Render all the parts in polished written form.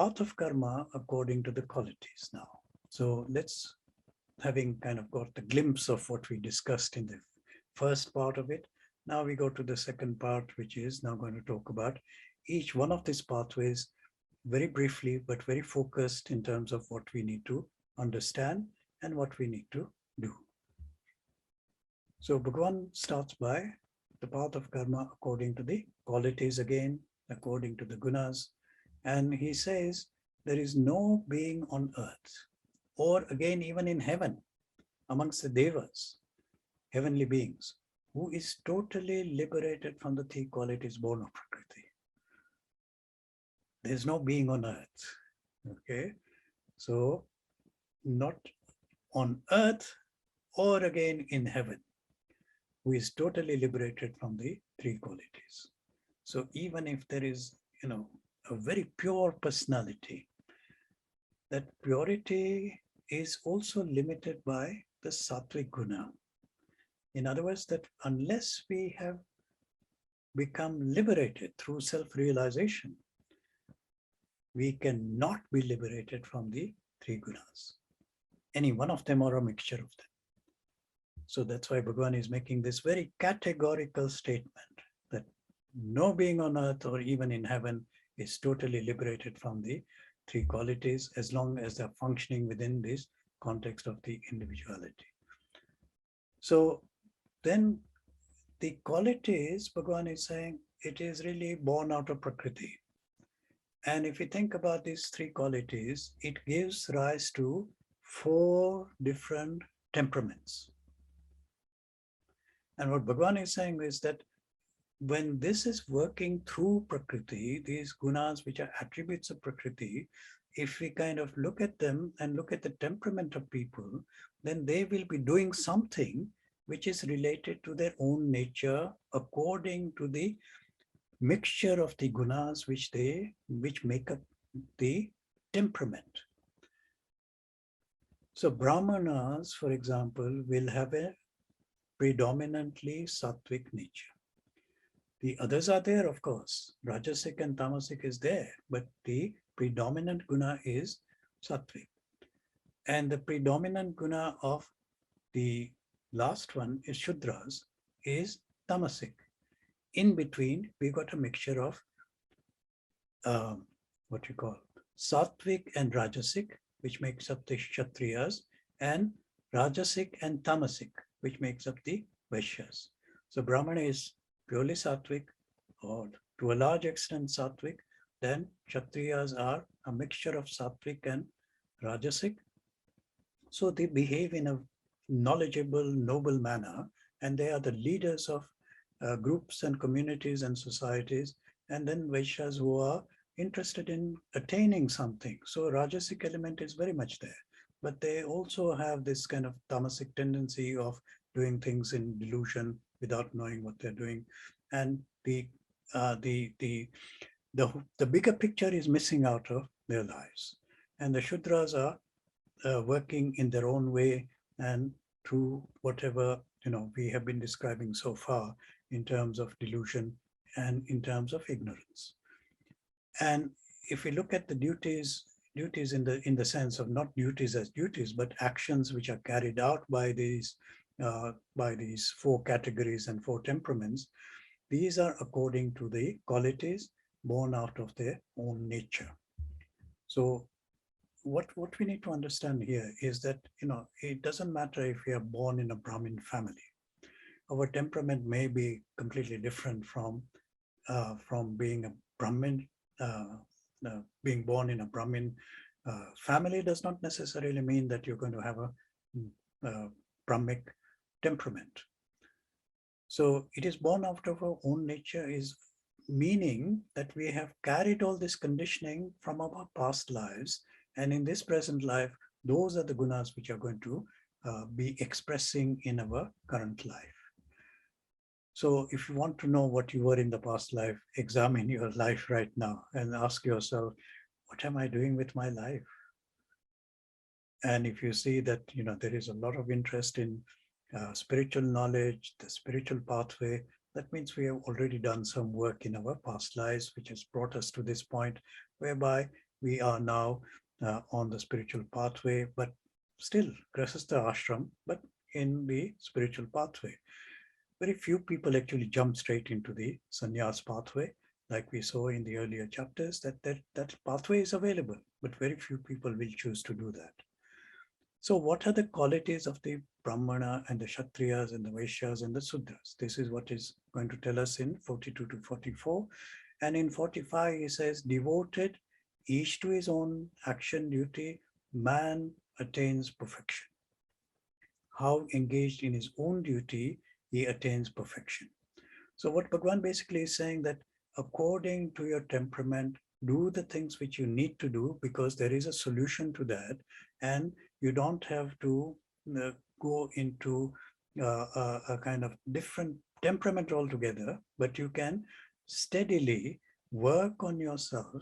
path of karma according to the qualities now. So let's, having kind of got the glimpse of what we discussed in the first part of it, now we go to the second part, which is now going to talk about each one of these pathways very briefly, but very focused in terms of what we need to understand and what we need to do. So Bhagavan starts by the path of karma according to the qualities again, according to the gunas. And he says, there is no being on earth, or again, even in heaven, amongst the devas, heavenly beings, who is totally liberated from the three qualities born of Prakriti. There's no being on earth. Okay. So not on earth or again in heaven, who is totally liberated from the three qualities. So even if there is, a very pure personality, that purity is also limited by the Sattvic guna. In other words, that unless we have become liberated through self-realization, we cannot be liberated from the three gunas, any one of them or a mixture of them. So that's why Bhagavan is making this very categorical statement that no being on earth or even in heaven is totally liberated from the three qualities as long as they're functioning within this context of the individuality. So then the qualities, Bhagavan is saying, it is really born out of Prakriti. And if you think about these three qualities, it gives rise to 4 different temperaments. And what Bhagavan is saying is that when this is working through Prakriti, these gunas, which are attributes of Prakriti, if we kind of look at them and look at the temperament of people, then they will be doing something which is related to their own nature according to the mixture of the gunas which make up the temperament. So Brahmanas, for example, will have a predominantly Sattvic nature. The others are there, of course. Rajasic and Tamasic is there, but the predominant guna is Sattvic. And the predominant guna of the last one is Shudras, is Tamasic. In between, we got a mixture of what you call Sattvic and Rajasic, which makes up the Kshatriyas, and Rajasic and Tamasic, which makes up the Vaishyas. So Brahmana is purely Sattvic, or to a large extent Sattvic. Then Kshatriyas are a mixture of Sattvic and Rajasic. So they behave in a knowledgeable, noble manner, and they are the leaders of groups and communities and societies. And then Vaishyas who are interested in attaining something. So Rajasic element is very much there, but they also have this kind of tamasic tendency of doing things in delusion without knowing what they're doing. And the bigger picture is missing out of their lives. And the Shudras are working in their own way and through whatever we have been describing so far in terms of delusion and in terms of ignorance. And if we look at the duties in the sense of not duties as duties, but actions which are carried out by these 4 categories and 4 temperaments, these are according to the qualities born out of their own nature. So what we need to understand here is that it doesn't matter if we are born in a Brahmin family. Our temperament may be completely different from being a Brahmin. Being born in a Brahmin family does not necessarily mean that you're going to have a Brahmic temperament. So it is born out of our own nature, is meaning that we have carried all this conditioning from our past lives, and in this present life, those are the gunas which are going to be expressing in our current life. So if you want to know what you were in the past life, examine your life right now and ask yourself, what am I doing with my life? And if you see that there is a lot of interest in spiritual knowledge, the spiritual pathway, that means we have already done some work in our past lives, which has brought us to this point whereby we are now on the spiritual pathway, but still Grahastha ashram, but in the spiritual pathway. Very few people actually jump straight into the sannyas pathway, like we saw in the earlier chapters, that pathway is available, but very few people will choose to do that. So what are the qualities of the Brahmana and the Kshatriyas and the Vaishyas and the Sudras? This is what is going to tell us in 42 to 44. And in 45, he says, devoted each to his own action duty, man attains perfection. How engaged in his own duty, he attains perfection. So what Bhagavan basically is saying that according to your temperament, do the things which you need to do because there is a solution to that, and you don't have to go into a kind of different temperament altogether, but you can steadily work on yourself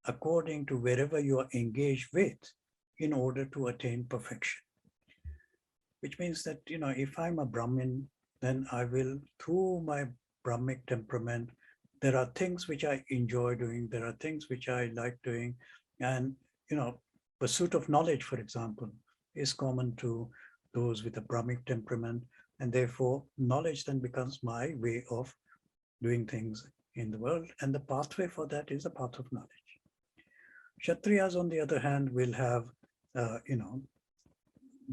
according to wherever you are engaged with in order to attain perfection. Which means that, if I'm a Brahmin, then I will, through my Brahmic temperament, there are things which I enjoy doing, there are things which I like doing, and, pursuit of knowledge, for example, is common to those with a Brahmic temperament, and therefore knowledge then becomes my way of doing things in the world, and the pathway for that is the path of knowledge. Kshatriyas, on the other hand, will have,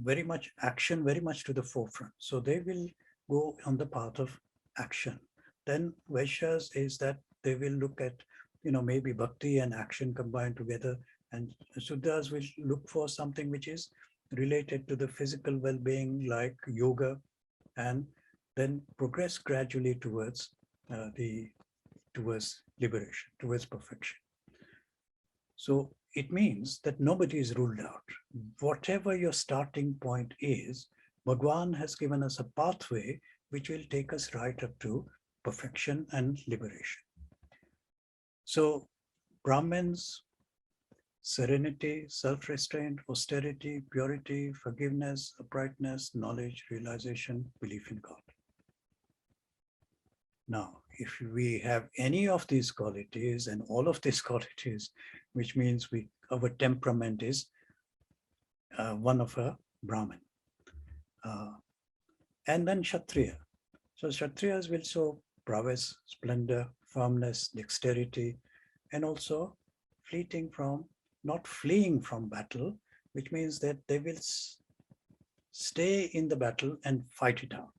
very much action, very much to the forefront. So they will go on the path of action. Then Vaishyas is that they will look at, maybe bhakti and action combined together. And Sudras will look for something which is related to the physical well-being like yoga, and then progress gradually towards towards liberation, towards perfection. So it means that nobody is ruled out. Whatever your starting point is, Bhagwan has given us a pathway which will take us right up to perfection and liberation. So Brahmins, serenity, self-restraint, austerity, purity, forgiveness, uprightness, knowledge, realization, belief in God. Now, if we have any of these qualities and all of these qualities, which means our temperament is one of a Brahmin. And then Kshatriya. So Kshatriyas will show prowess, splendor, firmness, dexterity, and also not fleeing from battle, which means that they will stay in the battle and fight it out.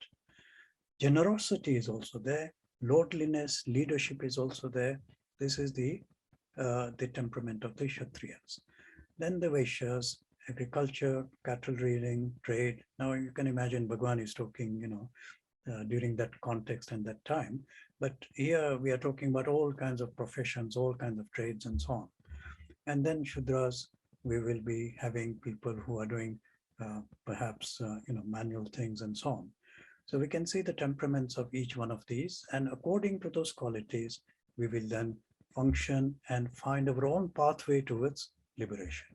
Generosity is also there. Lordliness, leadership is also there. This is the temperament of the Kshatriyas. Then the Vaishyas, agriculture, cattle rearing, trade. Now you can imagine Bhagwan is talking, during that context and that time. But here we are talking about all kinds of professions, all kinds of trades and so on. And then Shudras, we will be having people who are doing perhaps, manual things and so on. So we can see the temperaments of each one of these, and according to those qualities, we will then function and find our own pathway towards liberation.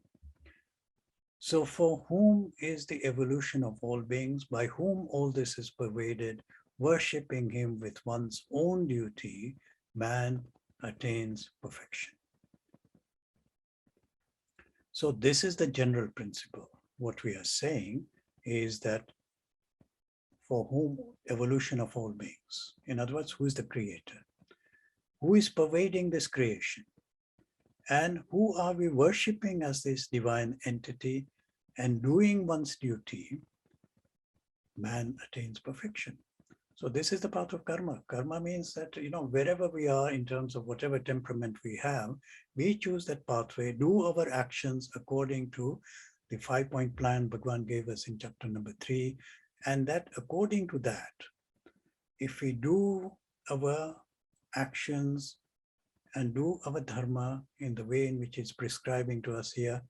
So for whom is the evolution of all beings, by whom all this is pervaded, worshipping him with one's own duty, man attains perfection. So this is the general principle. What we are saying is that for whom evolution of all beings. In other words, who is the creator? Who is pervading this creation? And who are we worshipping as this divine entity and doing one's duty? Man attains perfection. So this is the path of karma. Karma means that, wherever we are in terms of whatever temperament we have, we choose that pathway, do our actions according to the 5-point plan Bhagwan gave us in chapter number 3. And that according to that, if we do our actions and do our dharma in the way in which it's prescribing to us here,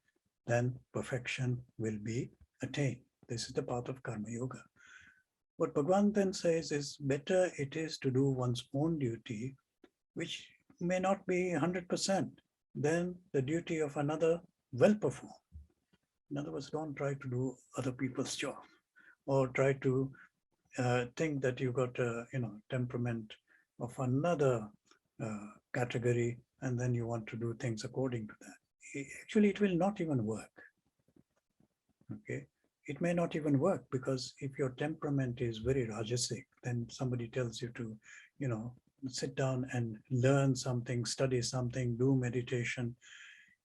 then perfection will be attained. This is the path of karma yoga. What Bhagwan then says is better it is to do one's own duty, which may not be 100%, than the duty of another well performed. In other words, don't try to do other people's job, or try to think that you got a temperament of another category, and then you want to do things according to that. actually it will not even work. Okay, it may not even work, because if your temperament is very Rajasic, then somebody tells you to, sit down and learn something, study something, do meditation.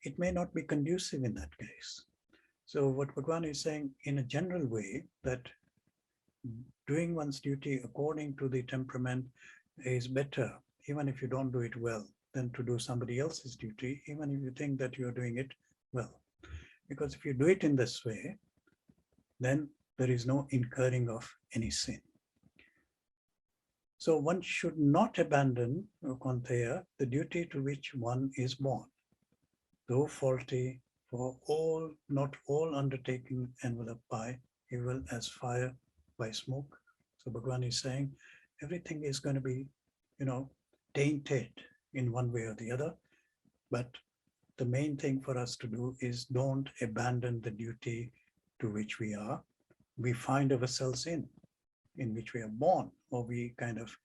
It may not be conducive in that case. So what Bhagavan is saying in a general way, that doing one's duty according to the temperament is better, even if you don't do it well, than to do somebody else's duty, even if you think that you're doing it well. Because if you do it in this way, then there is no incurring of any sin. So one should not abandon, Kwanteya, the duty to which one is born, though faulty, for all, not all undertaking enveloped by evil as fire by smoke. So Bhagavan is saying everything is going to be, tainted in one way or the other. But the main thing for us to do is don't abandon the duty to which we find ourselves in which we are born, or we kind of,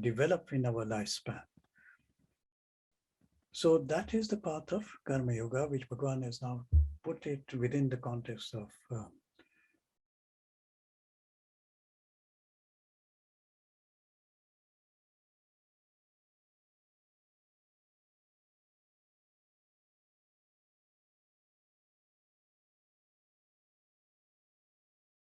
develop in our lifespan. So that is the path of Karma Yoga, which Bhagavan has now put it within the context of